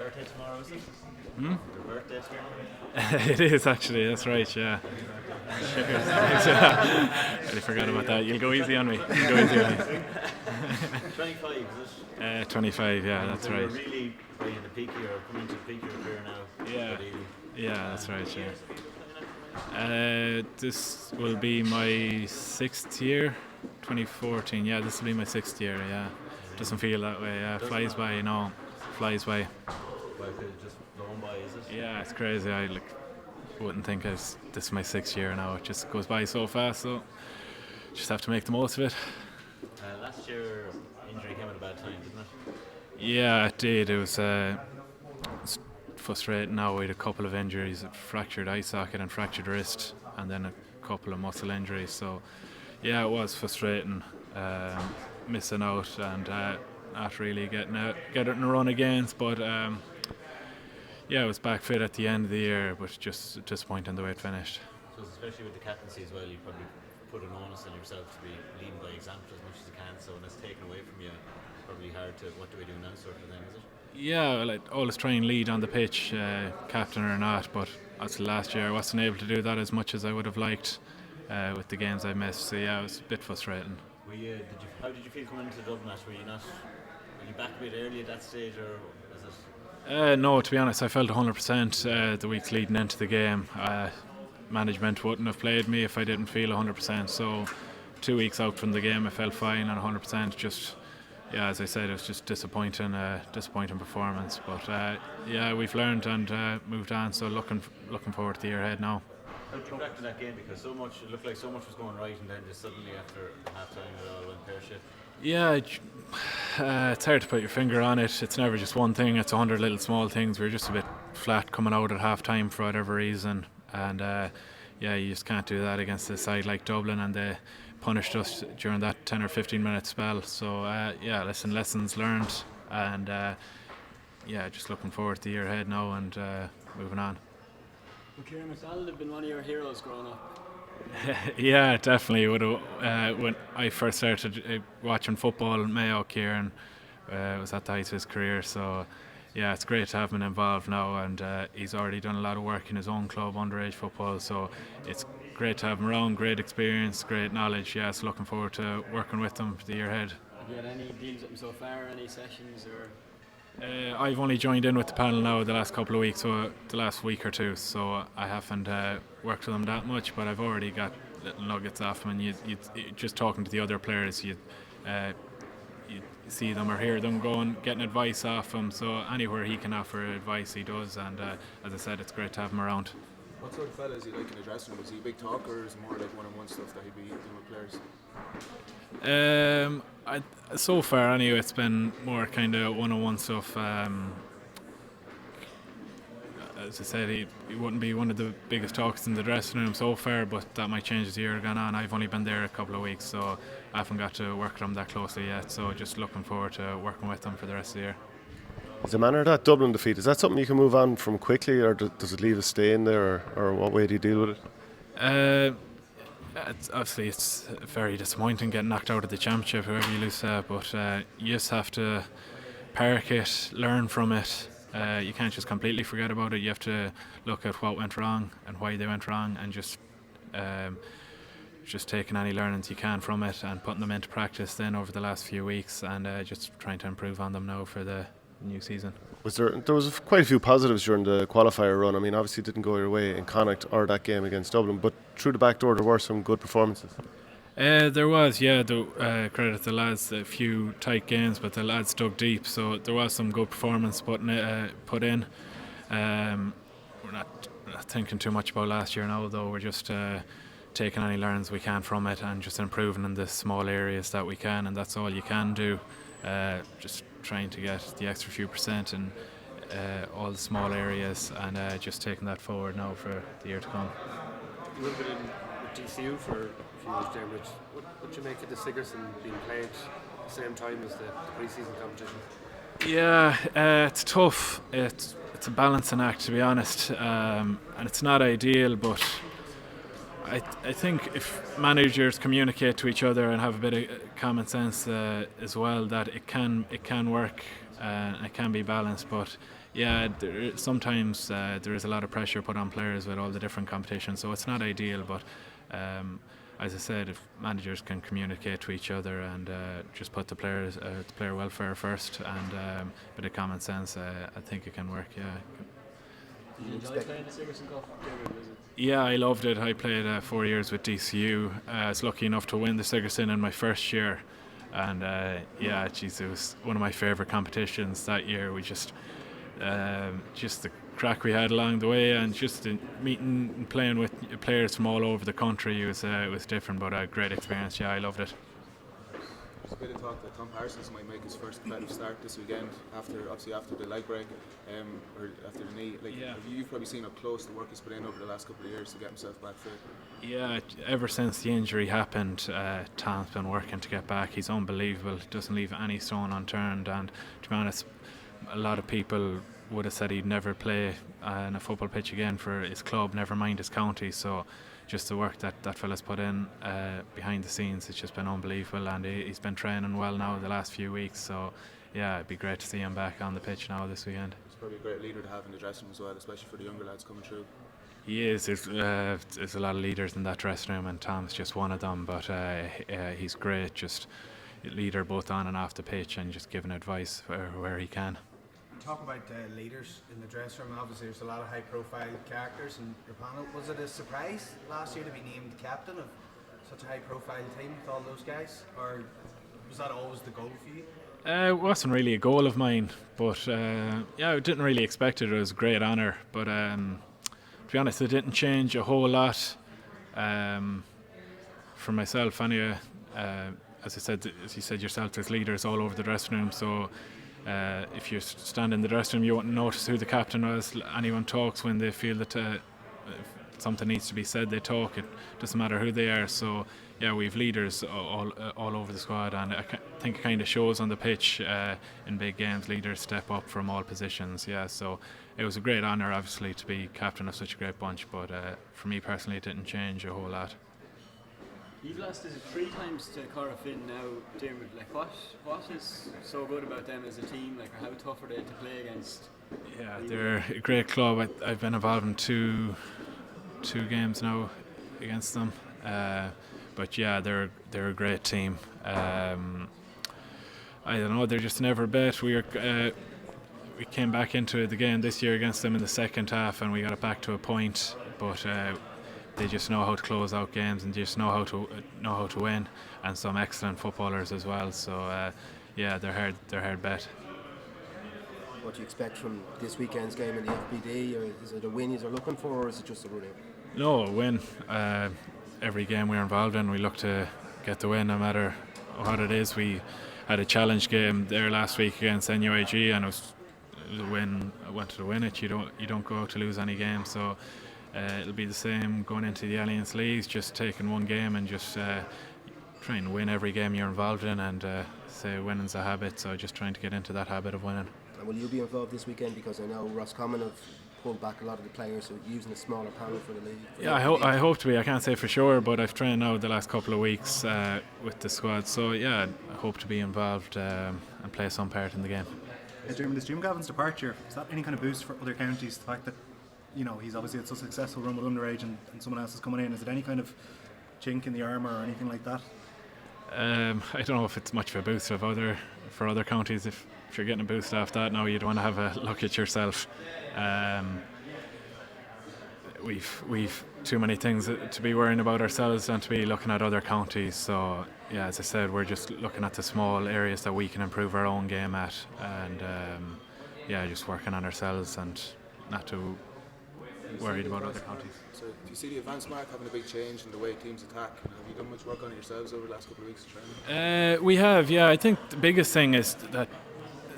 birthday tomorrow, is it? Hmm? Your birthday tomorrow? It is actually, that's right, yeah. Cheers. Thanks, yeah. I forgot about that. You'll go easy on me. 25, is it? 25, yeah, that's So right. you're really right in the peak of your, coming to the peak of your career now. Yeah. Ideally. Yeah, that's right, yeah. This will be my 6th year, 2014. Yeah, this will be my 6th year, yeah. Doesn't feel that way, yeah. Flies by, you know. Flies by. Well, could it just blown by, is it? Yeah, it's crazy. I wouldn't think this is my 6th year now. It just goes by so fast, so just have to make the most of it. Last year, injury came at a bad time, didn't it? Yeah, it did. It was frustrating now. We had a couple of injuries, a fractured eye socket and fractured wrist, and then a couple of muscle injuries. So, yeah, it was frustrating missing out and not really getting it in a run against. But yeah, I was back fit at the end of the year, but just disappointing the way it finished. So especially with the captaincy as well, you probably put an onus on yourself to be leading by example as much as you can. So when it's taken away from you, it's probably hard to, what do we do now sort of thing, is it? Yeah, well, I'd always try and lead on the pitch, captain or not, but as last year I wasn't able to do that as much as I would have liked with the games I missed. So yeah, it was a bit frustrating. How did you feel coming into Dublin? Were you back a bit early at that stage, or was it? No, to be honest, I felt 100% the weeks leading into the game. Management wouldn't have played me if I didn't feel 100%. So 2 weeks out from the game, I felt fine and 100%. Just, yeah, as I said, it was just disappointing performance. But yeah, we've learned and moved on. So looking forward to the year ahead now. How did you react to that game? Because it looked like so much was going right, and then just suddenly after half time it all went pear-shaped. Yeah, it's hard to put your finger on it. It's never just one thing, it's 100 little small things. We were just a bit flat coming out at half time for whatever reason. And yeah, you just can't do that against a side like Dublin, and they punished us during that 10 or 15 minute spell. So yeah, lessons learned, and yeah, just looking forward to the year ahead now and moving on. Well, Kieran McDonald have been one of your heroes growing up. Yeah, definitely. When I first started watching football, Mayo, Kieran was at the height of his career. So yeah, it's great to have him involved now, and he's already done a lot of work in his own club, underage football. So it's great to have him around. Great experience, great knowledge. Yeah, so looking forward to working with him for the year ahead. Have you had any deals with him so far? Any sessions or? I've only joined in with the panel now the last couple of weeks, so the last week or two, so I haven't worked with them that much, but I've already got little nuggets off them, and you just talking to the other players, you see them or hear them getting advice off him, so anywhere he can offer advice he does, and as I said, it's great to have him around. What sort of fella is he like in the dressing room? Is he a big talker, or is it more like one-on-one stuff that he'd be doing with players? So far anyway, it's been more kind of one-on-one stuff. As I said, he wouldn't be one of the biggest talkers in the dressing room so far, but that might change as the year gone on. I've only been there a couple of weeks, so I haven't got to work with him that closely yet, so just looking forward to working with him for the rest of the year. Is the manner of that Dublin defeat, is that something you can move on from quickly, or does it leave a stain there, or what way do you deal with it? It's very disappointing getting knocked out of the championship, whoever you lose to, but you just have to park it, learn from it. You can't just completely forget about it. You have to look at what went wrong and why they went wrong, and just taking any learnings you can from it and putting them into practice then over the last few weeks, and just trying to improve on them now for the new season. There was quite a few positives during the qualifier run. I mean, obviously it didn't go your way in Connacht or that game against Dublin, but through the back door there were some good performances. There was, yeah. Credit the lads, a few tight games, but the lads dug deep, so there was some good performance put in. We're not thinking too much about last year now, though. We're just taking any learns we can from it and just improving in the small areas that we can, and that's all you can do. Just trying to get the extra few percent in all the small areas, and just taking that forward now for the year to come. You would have been in with DCU for a few years, Diarmuid. What do you make of the Sigerson being played at the same time as the pre-season competition? Yeah, it's tough. It's a balancing act, to be honest, and it's not ideal, but I think if managers communicate to each other and have a bit of common sense as well, that it can work It can be balanced, but yeah, sometimes there is a lot of pressure put on players with all the different competitions, so it's not ideal. But as I said, if managers can communicate to each other and just put the player welfare first and a bit of common sense, I think it can work. Yeah. Did you enjoy playing the Sigerson Cup? Was it? Yeah, I loved it. I played 4 years with DCU. I was lucky enough to win the Sigerson in my first year, and yeah, geez, it was one of my favourite competitions that year. We just the crack we had along the way, and just meeting and playing with players from all over the country, it was different, but a great experience. Yeah, I loved it. There's a bit of talk that Tom Parsons might make his first competitive start this weekend after the leg break or after the knee. You've probably seen how close the work he's put in over the last couple of years to get himself back fit. Yeah, ever since the injury happened, Tom's been working to get back. He's unbelievable. Doesn't leave any stone unturned, and to be honest, a lot of people would have said he'd never play on a football pitch again for his club, never mind his county. So just the work that fella's put in behind the scenes, it's just been unbelievable, and he's been training well now the last few weeks. So yeah, it'd be great to see him back on the pitch now this weekend. He's probably a great leader to have in the dressing room as well, especially for the younger lads coming through. He is. There's a lot of leaders in that dressing room, and Tom's just one of them. But he's great, just a leader both on and off the pitch, and just giving advice where he can. Talk about leaders in the dressing room. Obviously, there's a lot of high-profile characters in your panel. Was it a surprise last year to be named captain of such a high-profile team with all those guys, or was that always the goal for you? It wasn't really a goal of mine, but yeah, I didn't really expect it. It was a great honour, but to be honest, it didn't change a whole lot for myself anyway. As you said yourself, there's leaders all over the dressing room, so if you stand in the dressing room, you won't notice who the captain was. Anyone talks when they feel that something needs to be said, they talk. It doesn't matter who they are. So yeah, we've leaders all over the squad, and I think it kind of shows on the pitch in big games. Leaders step up from all positions. Yeah, so it was a great honour, obviously, to be captain of such a great bunch. But for me personally, it didn't change a whole lot. You've lost is it 3 times to Corofin now, Diarmuid. Like what is so good about them as a team? Like, or how tough are they to play against? Yeah, they're a great club. I've been involved in two games now against them. But yeah, they're a great team. I don't know, they're just never bet. We came back into the game this year against them in the second half, and we got it back to a point. But they just know how to close out games and just know how to win, and some excellent footballers as well. So yeah, they're hard bet. What do you expect from this weekend's game in the FPD? Or is it a win you're looking for, or is it just a run out? No, a win. Every game we're involved in, we look to get the win, no matter what it is. We had a challenge game there last week against NUIG, and it was a win. I wanted to win it. You don't go out to lose any game. So it'll be the same going into the Alliance Leagues, just taking one game and just trying to win every game you're involved in, and say winning's a habit, so just trying to get into that habit of winning. And will you be involved this weekend? Because I know Roscommon have pulled back a lot of the players, so using a smaller panel for the league. Yeah, I hope to be. I can't say for sure, but I've trained now the last couple of weeks with the squad, so yeah, I hope to be involved and play some part in the game. Is Jim Gavin's departure, is that any kind of boost for other counties? The fact that, you know, he's obviously had such a successful run with underage and someone else is coming in, is it any kind of chink in the armour or anything like that? I don't know if it's much of a boost for other counties. If you're getting a boost off that now, you'd want to have a look at yourself. We've too many things to be worrying about ourselves and to be looking at other counties. So yeah, as I said, we're just looking at the small areas that we can improve our own game at, and yeah, just working on ourselves and not too worried about other counties. So do you see the advance mark having a big change in the way teams attack? Have you done much work on it yourselves over the last couple of weeks of training? We have, yeah. I think the biggest thing is that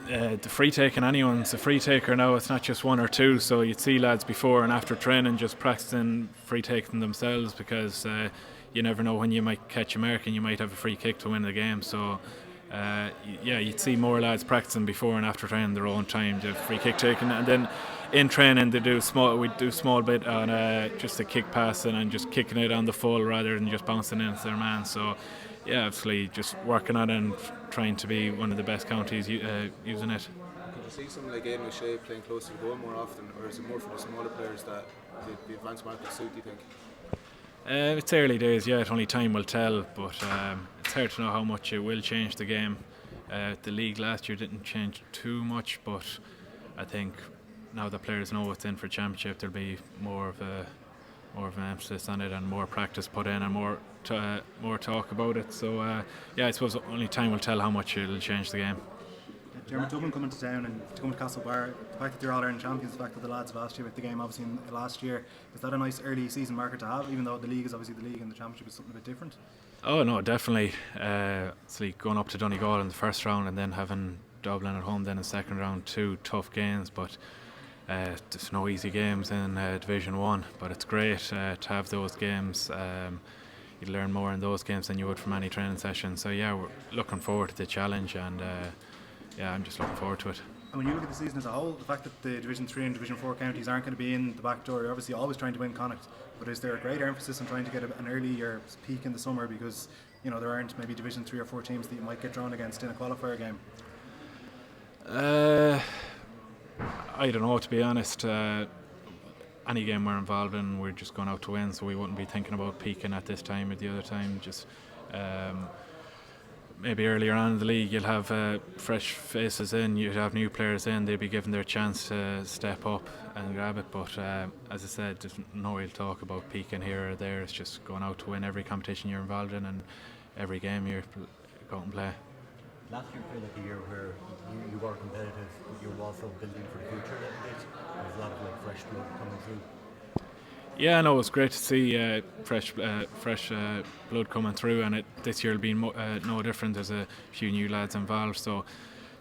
the free taking, anyone's a free taker now. It's not just one or two, so you'd see lads before and after training just practicing free taking themselves, because you never know when you might catch a mark and you might have a free kick to win the game. So yeah, you'd see more lads practicing before and after training their own time, the free kick taking, and then in training we do small bit on just a kick passing and just kicking it on the full rather than just bouncing into their man. So yeah, obviously just working on it and trying to be one of the best counties using it. Could you see someone like Aidan O'Shea playing close to the goal more often, or is it more for the smaller players that the advanced market suit, do you think? It's early days yet, only time will tell, but it's hard to know how much it will change the game. The league last year didn't change too much, but I think now that players know what's in for championship, there'll be more of an emphasis on it and more practice put in and more talk about it. So yeah, I suppose only time will tell how much it'll change the game. Diarmuid, Dublin coming to town and to come to Castlebar, the fact that they're All-Ireland champions, the fact that the lads last year with the game obviously in last year, is that a nice early season marker to have, even though the league is obviously the league and the championship is something a bit different? Oh no, definitely. It's like going up to Donegal in the first round and then having Dublin at home then in the second round, 2 tough games, but there's no easy games in Division 1, but it's great to have those games. You learn more in those games than you would from any training session. So yeah, we're looking forward to the challenge, and yeah, I'm just looking forward to it. And when you look at the season as a whole, the fact that the Division 3 and Division 4 counties aren't going to be in the back door, you're obviously always trying to win Connacht, but is there a greater emphasis on trying to get an earlier peak in the summer because there aren't maybe Division 3 or 4 teams that you might get drawn against in a qualifier game? I don't know, to be honest. Any game we're involved in, we're just going out to win, so we wouldn't be thinking about peaking at this time or the other time. Just maybe earlier on in the league you'll have fresh faces in, you'd have new players in, they'd be given their chance to step up and grab it, but as I said, there's no real talk about peaking here or there. It's just going out to win every competition you're involved in and every game you go out and play. Last year felt like a year where you were competitive, but you were also building for the future a little bit. There's a lot of fresh blood coming through. Yeah, no, it's great to see fresh blood coming through, and this year will be no different. There's a few new lads involved, so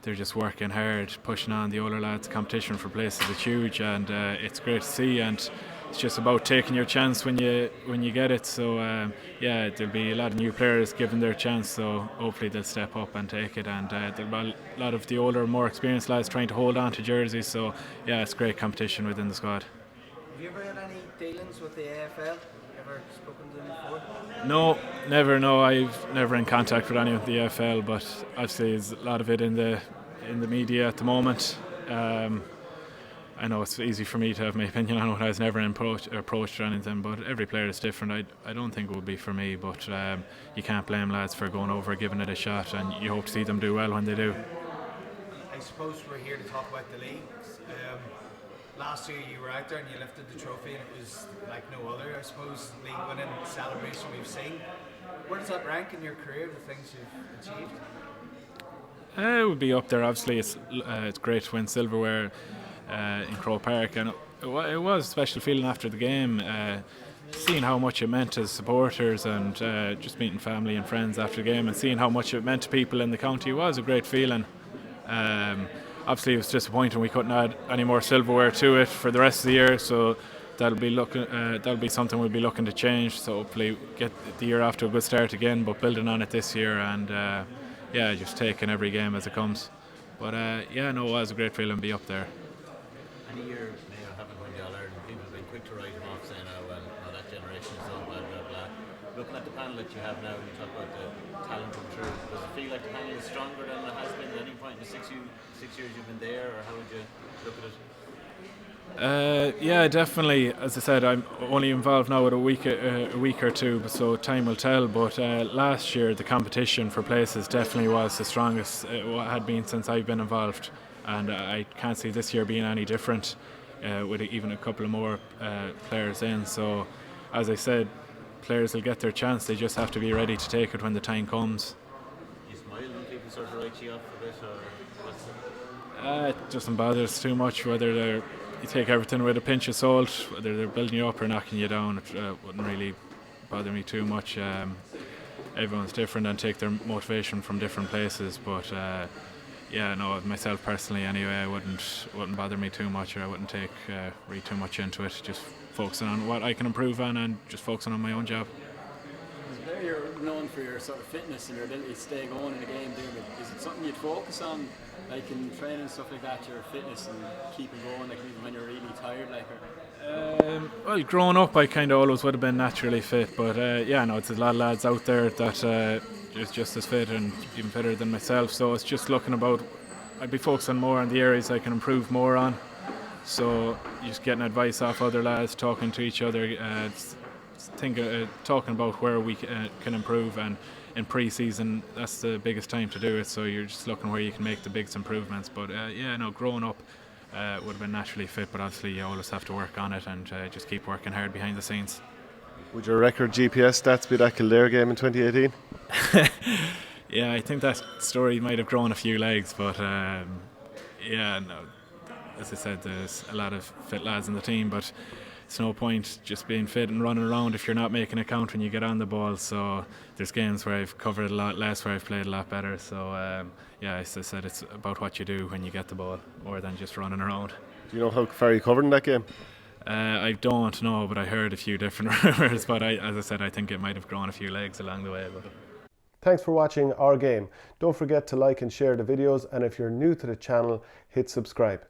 they're just working hard, pushing on the older lads. Competition for places is huge, and it's great to see. And it's just about taking your chance when you get it. So yeah, there'll be a lot of new players given their chance. So hopefully they'll step up and take it. And there'll be a lot of the older, more experienced lads trying to hold on to jerseys. So yeah, it's great competition within the squad. Have you ever had any dealings with the AFL? Ever spoken to them before? No, never. No, I've never in contact with anyone with the AFL, but obviously there's a lot of it in the media at the moment. I know it's easy for me to have my opinion on it. I was never approached or anything, but every player is different. I don't think it would be for me, but you can't blame lads for going over, giving it a shot, and you hope to see them do well when they do. I suppose we're here to talk about the league. Last year you were out there and you lifted the trophy, and it was like no other, I suppose, league winning celebration we've seen. Where does that rank in your career, the things you've achieved? It would be up there. Obviously it's great to win silverware in Croke Park, and it was a special feeling after the game, seeing how much it meant to supporters, and just meeting family and friends after the game and seeing how much it meant to people in the county. It was a great feeling. Obviously it was disappointing we couldn't add any more silverware to it for the rest of the year, so that'll be something we'll be looking to change, so hopefully get the year off to a good start again, but building on it this year, and yeah, just taking every game as it comes. But yeah, no, it was a great feeling to be up there. Any year Mayo haven't won the All-Ireland, people have been quick to write him off, saying, oh well, no, that generation is so blah blah blah. Looking at the panel that you have now, and you talk about the talent coming through, does it feel like the panel is stronger than it has been at any point in the 6 years you've been there, or how would you look at it? Yeah, definitely. As I said, I'm only involved now with a week or two, so time will tell. But last year, the competition for places definitely was the strongest it had been since I've been involved, and I can't see this year being any different, with even a couple of more players in. So, as I said, players will get their chance. They just have to be ready to take it when the time comes. You smile when people sort of write you off a bit, or what's it? It doesn't bother us too much whether you take everything with a pinch of salt, whether they're building you up or knocking you down. It wouldn't really bother me too much. Everyone's different and take their motivation from different places, but yeah, no, myself personally anyway, it wouldn't bother me too much, or I wouldn't read too much into it. Just focusing on what I can improve on and just focusing on my own job. Is there know you're known for your sort of fitness and your ability to stay going in the game, is it something you'd focus on, like in training and stuff like that, your fitness and keeping going, like even when you're really tired, like? Well, growing up, I kind of always would have been naturally fit, but yeah, no, it's a lot of lads out there that is just as fit and even fitter than myself. So it's just looking about. I'd be focusing more on the areas I can improve more on. So just getting advice off other lads, talking to each other, talking about where we can improve, and in pre-season that's the biggest time to do it. So you're just looking where you can make the biggest improvements. But yeah, no, growing up would have been naturally fit, but obviously you always have to work on it and just keep working hard behind the scenes. Would your record GPS stats be that Kildare game in 2018? Yeah, I think that story might have grown a few legs, but yeah, no. As I said, there's a lot of fit lads in the team, but it's no point just being fit and running around if you're not making a count when you get on the ball. So there's games where I've covered a lot less, where I've played a lot better. So yeah, as I said, it's about what you do when you get the ball more than just running around. Do you know how far you covered in that game? I don't know, but I heard a few different rumours. But as I said, I think it might have grown a few legs along the way. But Thanks for watching Our Game. Don't forget to like and share the videos, and if you're new to the channel, hit subscribe.